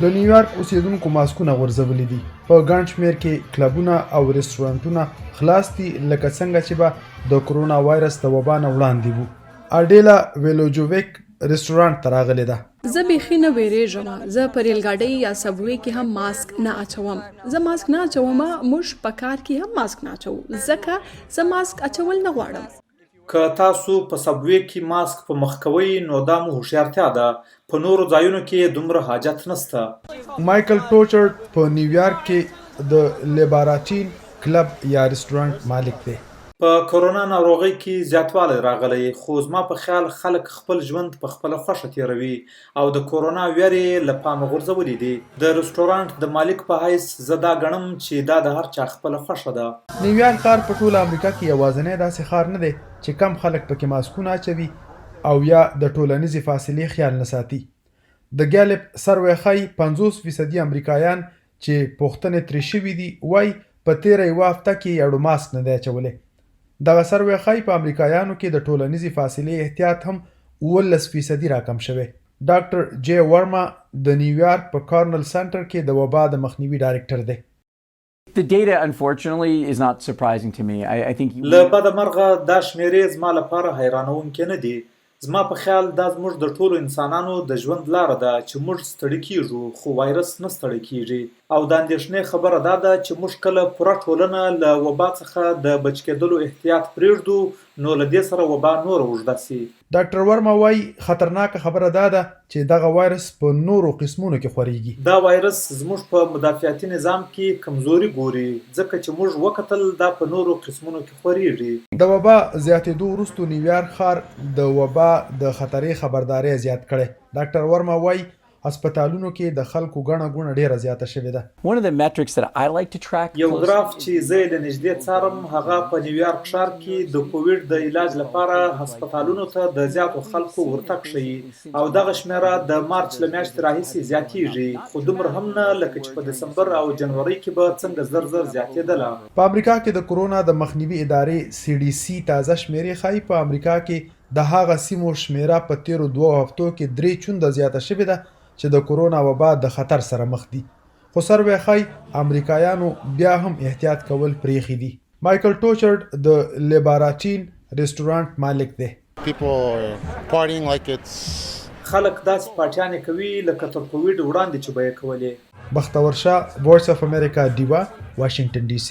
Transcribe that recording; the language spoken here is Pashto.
د نیویارک اوسیدونکو ماسکونه غورځولي دي. په ګڼ شمېر کې کلبونه او رستورانتونه خلاص دي لکه څنګه چې به د کرونا وایرس د وبا نه وړاندې وو. اډیلا ویلوجوویک رستورانت ته راغلې ده. زه بیخي نه ویریږم. زه په ریلګاډۍ یا سبوی کې هم ماسک نه اچوم. زه ماسک نه اچوم. موږ په کار کې هم ماسک نه اچوو ځکه زه ماسک اچول نه غواړم. که تاسو په سبوی کې ماسک په مخ کوئ نو دا مو هوښیارتیا ده. په نورو ځایونو کې دومره حاجت نشته. مایکل ټوچرډ په نیویارک کې د لیباراتین کلب یا رستورانت مالک دی. په کرونا ناروغۍ کې زیاتوالی راغلی خو زما په خیال خلک خپل ژوند په خپله خوښه تیروي او د کرونا ویرې له پامه غورځولي دي. د رستورانت د مالک په حیث زه دا ګڼم چې دا د هر چا خپله خوښه ده. نیویارک ښار په ټوله امریکا کې یوازینی داسې ښار نه دی چې کم خلک پکې ماسکونه اچوي او یا د ټولنیزې فاصلې خیال نه ساتي. د ګالب سروې ښایي 50% امریکایان چې پوښتنې ترې شوي دي وایي په تېره یوه هفته کې یړو ماسک نه دی اچولی. دغه سروې ښایي په امریکایانو کې د ټولنیزې فاصلې احتیاط هم 19% راکم شوی. ډاکټر جی ورما د نیویارک په کارنل سنټر کې د وبا د مخنیوي ډایرکټر دی. The data, unfortunately, is not surprising to me. I think له بده مرغه دا شمیرې زما لپاره حیرانونکې نه دي. زما په خیال دا زموږ د ټولو انسانانو د ژوند لاره ده چې موږ ستړي کیږو خو وایرس نه ستړی کیږي. او د اندېښنې خبره دا ده چې موږ کله پوره ټولنه له وبا څخه د بچ کېدلو احتیاط پرېږدو نو له دې سره وبا نوره اوږده سي. ډاکټر ورما وایي خطرناکه خبره دا ده چې دغه وایرس په نورو قسمونو کې خورېږي. دا وایرس زموږ په مدافعتي نظام کې کمزوري ګوري ځکه چې موږ وکتل دا په نورو قسمونو کې خورېږي. د وبا زیاتېدو وروسته نیویارک ښار د وبا د خطرې خبرداری زیات کړی. ډاکټر ورما وایي هسپتالونو کې د خلکو ګڼه ګوڼه ډیره زیاته شوې ده. one of the metrics that I like to track یو ګراف چې زه یې له نږدې څارم هغه په نیویارک ښار کې د کوویډ د علاج لپاره هسپتالونو ته د زیاتو خلکو ورتګ ښیي او دغه شمیره د مارچ له میاشتې راهیسې زیاتیږي خو دومره هم نه لکه چې په دسمبر او جنوري کې به څنګه زر زیاتېدله. په امریکا کې د کرونا د مخنیوي ادارې CDC تازه شمیرې ښایي په امریکا کې د هغه سیمو شمیره په تیرو 2 هفتو کې 3 چنده زیاته شوې ده چې د کرونا وبا د خطر سره مخ دي. خو سروې ښایي امریکایانو بیا هم احتیاط کول پرېښي دي. مایکل ټوچرډ د لیباراتین رستورانت مالک دی. خلک داسې پارټیانې کوي لکه تر کوویډ وړاندې چې به یې کولې. بختور شاه، وایس اف امریکا، ډیوا، واشنگټن DC.